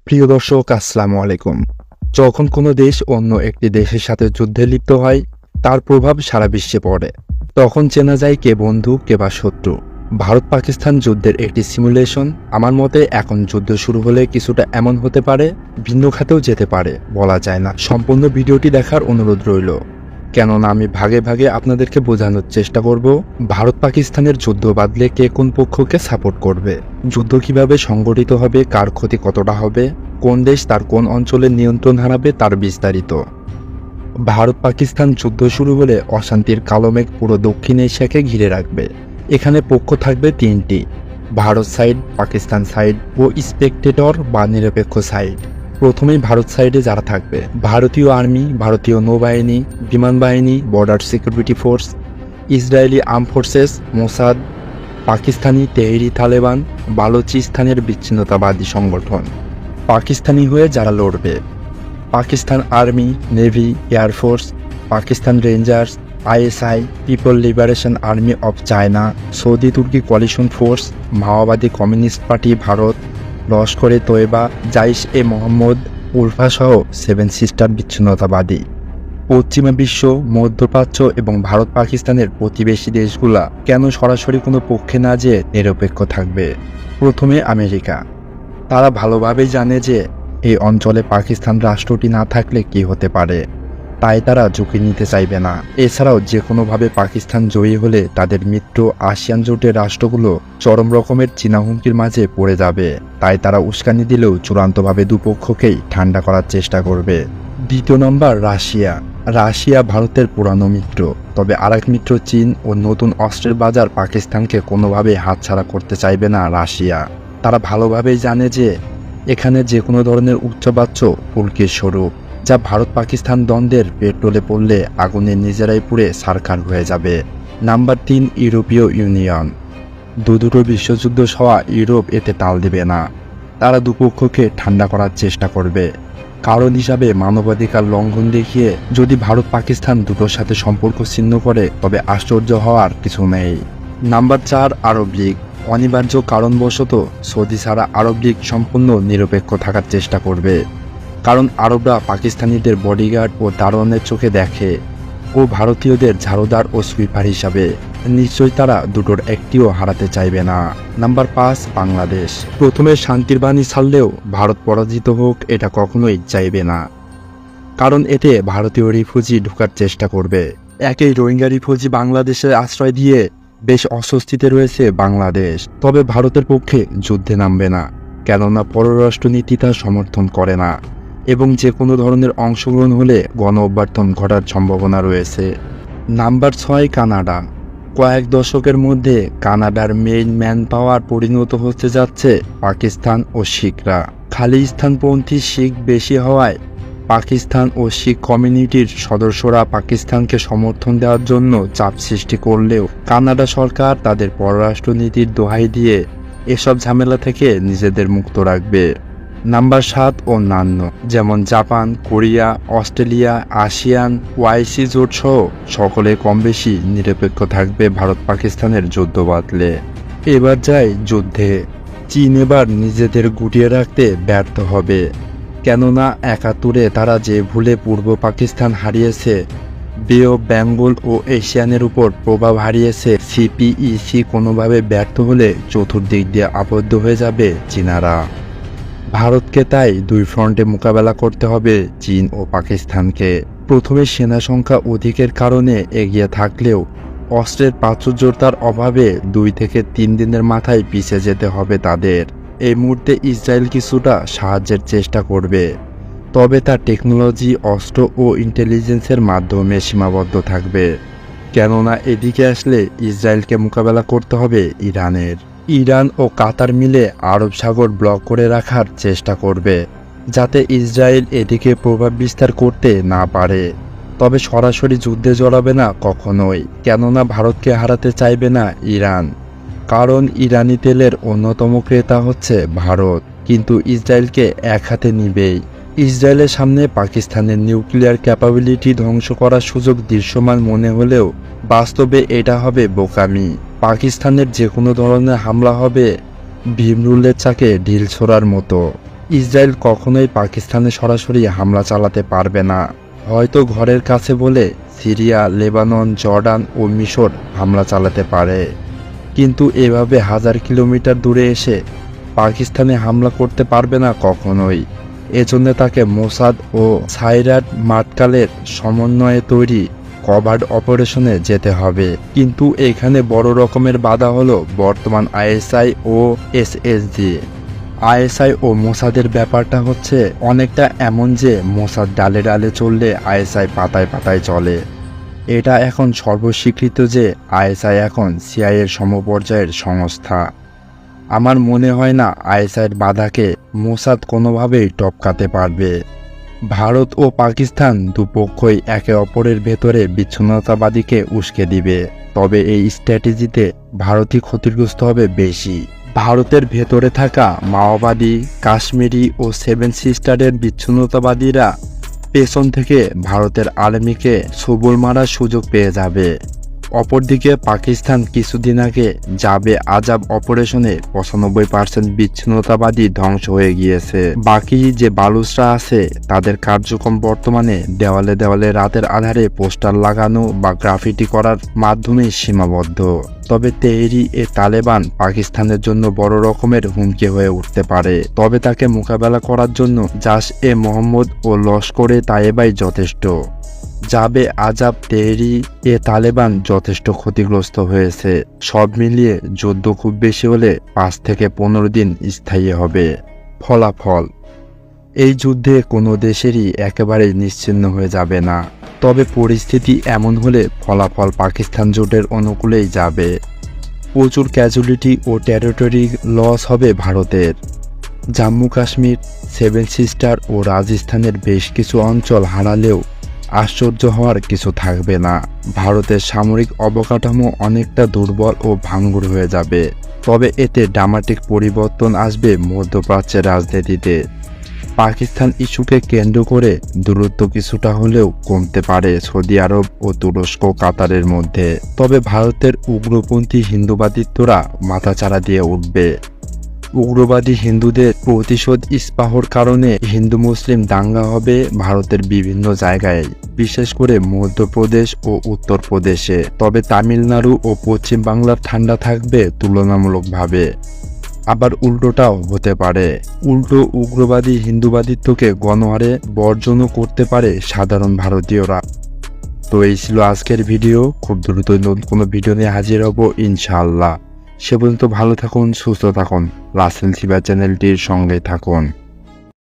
প্রিয় দর্শক, আসসালামু আলাইকুম। যখন কোনো দেশ অন্য একটি দেশের সাথে যুদ্ধে লিপ্ত হয়, তার প্রভাব সারা বিশ্বে পড়ে। তখন চেনা যায় কে বন্ধু কে বা শত্রু। ভারত পাকিস্তান যুদ্ধের একটি সিমুলেশন। আমার মতে এখন যুদ্ধ শুরু হলে কিছুটা এমন হতে পারে, ভিন্ন খাতেও যেতে পারে, বলা যায় না। সম্পূর্ণ ভিডিওটি দেখার অনুরোধ রইল, কেননা আমি ভাগে ভাগে আপনাদেরকে বোঝানোর চেষ্টা করব ভারত পাকিস্তানের যুদ্ধ বাদলে কে কোন পক্ষকে সাপোর্ট করবে, যুদ্ধ কিভাবে সংগঠিত হবে, কার ক্ষতি কতটা হবে, কোন দেশ তার কোন অঞ্চলের নিয়ন্ত্রণ হারাবে, তার বিস্তারিত। ভারত পাকিস্তান যুদ্ধ শুরু হলে অশান্তির কালো মেঘ পুরো দক্ষিণ এশিয়াকে ঘিরে রাখবে। এখানে পক্ষ থাকবে তিনটি: ভারত সাইড, পাকিস্তান সাইড ও স্পেকটেটর বা নিরপেক্ষ সাইড। প্রথমেই ভারত সাইডে যারা থাকবে: ভারতীয় আর্মি, ভারতীয় নৌবাহিনী, বিমান বাহিনী, border security force, Israeli arm forces, Mossad, Pakistani Tehrik Taliban, বালুচিস্তানের বিচ্ছিন্নতাবাদী সংগঠন। পাকিস্তানি হয়ে যারা লড়বে: Pakistan army, navy, air force, Pakistan rangers, ISI, people liberation army of China, Saudi তুর্কি কোয়ালিশন ফোর্স, মাওবাদী কমিউনিস্ট পার্টি ভারত, লস্করে তৈবা, জাইশ এ মোহাম্মদ, উলফা সহ সেভেন সিস্টার বিচ্ছিন্নতাবাদী। পশ্চিমা বিশ্ব, মধ্যপ্রাচ্য এবং ভারত পাকিস্তানের প্রতিবেশী দেশগুলা কেন সরাসরি কোনো পক্ষে না যেয়ে নিরপেক্ষ থাকবে? প্রথমে আমেরিকা। তারা ভালোভাবেই জানে যে এই অঞ্চলে পাকিস্তান রাষ্ট্রটি না থাকলে কি হতে পারে, তাই তারা ঝুঁকি নিতে চাইবে না। এছাড়াও যে কোনোভাবে পাকিস্তান জয়ী হলে তাদের মিত্র আসিয়ান জোটের রাষ্ট্রগুলো চরম রকমের চীনা হুমকির মাঝে পড়ে যাবে, তাই তারা উস্কানি দিলেও চূড়ান্তভাবে দুপক্ষকেই ঠান্ডা করার চেষ্টা করবে। দ্বিতীয় নম্বর রাশিয়া। রাশিয়া ভারতের পুরানো মিত্র, তবে আরেক মিত্র চীন ও নতুন অস্ত্রের বাজার পাকিস্তানকে কোনোভাবেই হাতছাড়া করতে চাইবে না রাশিয়া। তারা ভালোভাবেই জানে যে এখানে যে কোনো ধরনের উচ্চবাচ্য হুমকির স্বরূপ, যা ভারত পাকিস্তান দ্বন্দ্বের পেট্রোলে পড়লে আগুনে নিজেরাই পুড়ে ছারখার হয়ে যাবে। নাম্বার 3, ইউরোপীয় ইউনিয়ন। দুটো বিশ্বযুদ্ধ হওয়া ইউরোপ এতে তাল দেবে না। তারা দুপক্ষকে ঠান্ডা করার চেষ্টা করবে। কারণ হিসাবে মানবাধিকার লঙ্ঘন দেখিয়ে যদি ভারত পাকিস্তান দুটোর সাথে সম্পর্ক ছিন্ন করে, তবে আশ্চর্য হওয়ার কিছু নেই। নাম্বার 4, আরব লীগ। অনিবার্য কারণবশত সৌদি ছাড়া আরব লীগ সম্পূর্ণ নিরপেক্ষ থাকার চেষ্টা করবে, কারণ আরবরা পাকিস্তানিদের বডিগার্ড ও দারোয়ানের চোখে দেখে ও ভারতীয়দের ঝাড়ুদার ও সুইপার হিসাবে। নিশ্চয়ই তারা দুটোর একটিও হারাতে চাইবে না। নাম্বার 5, বাংলাদেশ। প্রথমে শান্তির বাণী ছাড়লেও ভারত পরাজিত হোক এটা কখনোই চাইবে না, কারণ এতে ভারতীয় রিফিউজি ঢোকার চেষ্টা করবে। একই রোহিঙ্গা রিফিউজি বাংলাদেশে আশ্রয় দিয়ে বেশ অস্বস্তিতে রয়েছে বাংলাদেশ। তবে ভারতের পক্ষে যুদ্ধে নামবে না, কেননা পররাষ্ট্রনীতি তা সমর্থন করে না এবং যে কোনো ধরনের অংশগ্রহণ হলে গণ অভ্যর্থন ঘটার সম্ভাবনা রয়েছে। Number 6, Canada. কয়েক দশকের মধ্যে কানাডার মেইন ম্যান পাওয়ার পরিণত হতে যাচ্ছে পাকিস্তান ও শিখরা। খালিস্তানপন্থী শিখ বেশি হওয়ায় পাকিস্তান ও শিখ কমিউনিটির সদস্যরা পাকিস্তানকে সমর্থন দেওয়ার জন্য চাপ সৃষ্টি করলেও কানাডা সরকার তাদের পররাষ্ট্রনীতির দোহাই দিয়ে এসব ঝামেলা থেকে নিজেদের মুক্ত রাখবে। নাম্বার 7, অন্যান্য, যেমন Japan, Korea, Australia, ASEAN, OIC জোট সহ সকলে কম বেশি নিরপেক্ষ থাকবে ভারত পাকিস্তানের যুদ্ধ বাতলে। এবার যাই যুদ্ধে। চীন এবার নিজেদের গুটিয়ে রাখতে ব্যর্থ হবে, কেননা 71-এ তারা যে ভুলে পূর্ব পাকিস্তান হারিয়েছে, বে অফ বেঙ্গল ও এশিয়ানের উপর প্রভাব হারিয়েছে, সিপিইসি কোনোভাবে ব্যর্থ হলে চতুর্দিক দিয়ে আবদ্ধ হয়ে যাবে চীনারা। ভারতকে তাই দুই ফ্রন্টে মোকাবেলা করতে হবে চীন ও পাকিস্তানকে। প্রথমে সেনা সংখ্যা অধিকের কারণে এগিয়ে থাকলেও অস্ত্রের প্রাচুর্যতার অভাবে 2 থেকে 3 দিনের মাথায় পিছিয়ে যেতে হবে তাদের। এই মুহূর্তে ইসরায়েল কিছুটা সাহায্যের চেষ্টা করবে, তবে তার টেকনোলজি, অস্ত্র ও ইন্টেলিজেন্সের মাধ্যমে সীমাবদ্ধ থাকবে, কেননা এদিকে আসলে ইসরায়েলকে মোকাবেলা করতে হবে ইরানের। ইরান ও কাতার মিলে আরব সাগর ব্লক করে রাখার চেষ্টা করবে, যাতে ইসরায়েল এদিকে প্রভাব বিস্তার করতে না পারে। তবে সরাসরি যুদ্ধে জড়াবে না কখনোই, কেননা ভারতকে হারাতে চাইবে না ইরান, কারণ ইরানি তেলের অন্যতম ক্রেতা হচ্ছে ভারত, কিন্তু ইসরায়েলকে এক হাতে নিবেই। ইসরায়েলের সামনে পাকিস্তানের নিউক্লিয়ার ক্যাপাবিলিটি ধ্বংস করার সুযোগ দৃশ্যমান মনে হলেও বাস্তবে এটা হবে বোকামি। পাকিস্তানের যে কোনো ধরনের হামলা হবে ভীমরুলের চাকে ঢিল ছোড়ার মতো। ইসরায়েল কখনোই পাকিস্তানে সরাসরি হামলা চালাতে পারবে না। হয়তো ঘরের কাছে বলে সিরিয়া, লেবানন, জর্ডান ও মিশর হামলা চালাতে পারে, কিন্তু এভাবে 1000 কিলোমিটার দূরে এসে পাকিস্তানে হামলা করতে পারবে না কখনোই। এজন্য তাকে মোসাদ ও সাইরাট মাটকালের সমন্বয়ে তৈরি কভার্ড অপারেশনে যেতে হবে। কিন্তু এখানে বড় রকমের বাধা হলো বর্তমান আইএসআই ও এসএসজি। আইএসআই ও মোসাদের ব্যাপারটা হচ্ছে অনেকটা এমন যে মোসাদ ডালে ডালে চললে আইএসআই পাতায় পাতায় চলে। এটা এখন সর্বস্বীকৃত যে আইএসআই এখন সিআইএর সমপর্যায়ের সংস্থা। আমার মনে হয় না আইএসআইয়ের বাধাকে মোসাদ কোনোভাবেই টপকাতে পারবে। ভারত ও পাকিস্তান দুপক্ষই একে অপরের ভেতরে বিচ্ছিন্নতাবাদীকে উস্কে দিবে, তবে এই স্ট্র্যাটেজিতে ভারতই ক্ষতিগ্রস্ত হবে বেশি। ভারতের ভেতরে থাকা মাওবাদী, কাশ্মীরি ও সেভেন সিস্টারের বিচ্ছিন্নতাবাদীরা পেছন থেকে ভারতের আর্মিকে সবল মারার সুযোগ পেয়ে যাবে। অপরদিকে পাকিস্তান কিছুদিন আগে জাবে আজাব অপারেশনে 95% বিচ্ছিন্নতাবাদী ধ্বংস হয়ে গিয়েছে। বাকি যে বালুচরা আছে তাদের কার্যক্রম বর্তমানে দেওয়ালে দেওয়ালে রাতের আধারে পোস্টার লাগানো বা গ্রাফিটি করার মাধ্যমে সীমাবদ্ধ। তবে তেহরি এ তালেবান পাকিস্তানের জন্য বড় রকমের হুমকি হয়ে উঠতে পারে। তবে তাকে মোকাবেলা করার জন্য জাশ এ মোহাম্মদ ও লস্করে তায়েবাই যথেষ্ট। জাবে আজাব, তেহরি এ তালেবান যথেষ্ট ক্ষতিগ্রস্ত হয়েছে। সব মিলিয়ে যুদ্ধ খুব বেশি হলে 5 থেকে 15 দিন স্থায়ী হবে। ফলাফল: এই যুদ্ধে কোনো দেশেরই একেবারেই নিশ্চিহ্ন হয়ে যাবে না, তবে পরিস্থিতি এমন হলে ফলাফল পাকিস্তান জোটের অনুকূলেই যাবে। প্রচুর ক্যাজুয়ালিটি ও টেরিটরি লস হবে ভারতের। জম্মু কাশ্মীর, সেভেন সিস্টার ও রাজস্থানের বেশ কিছু অঞ্চল হারালেও আশ্চর্য হওয়ার কিছু থাকবে না। ভারতের সামরিক অবকাঠামো অনেকটা দুর্বল ও ভাঙ্গুর হয়ে যাবে, তবে এতে ড্রামাটিক পরিবর্তন আসবে মধ্যপ্রাচ্যের রাজনীতিতে। পাকিস্তান ইস্যুকে কেন্দ্র করে দূরত্ব কিছুটা হলেও কমতে পারে সৌদি আরব ও তুরস্ক, কাতারের মধ্যে। তবে ভারতের উগ্রপন্থী হিন্দুবাদিত্বরা মাথাচাড়া দিয়ে উঠবে। উগ্রবাদী হিন্দুদের প্রতিশোধ স্পাহর কারণে হিন্দু মুসলিম দাঙ্গা হবে ভারতের বিভিন্ন জায়গায়, বিশেষ করে মধ্যপ্রদেশ ও উত্তরপ্রদেশে। তবে তামিলনাড়ু ও পশ্চিম বাংলার ঠান্ডা থাকবে তুলনামূলকভাবে। আবার উল্টোটাও হতে পারে, উল্টো উগ্রবাদী হিন্দুবাদিত্বকে গণহারে বর্জনও করতে পারে সাধারণ ভারতীয়রা। তো এই ছিল আজকের ভিডিও। খুব দ্রুত নতুন কোনো ভিডিও নিয়ে হাজির হব ইনশাআল্লাহ। সে পর্যন্ত ভালো থাকুন, সুস্থ থাকুন, রাসেল সিবা চ্যানেলটির সঙ্গে থাকুন।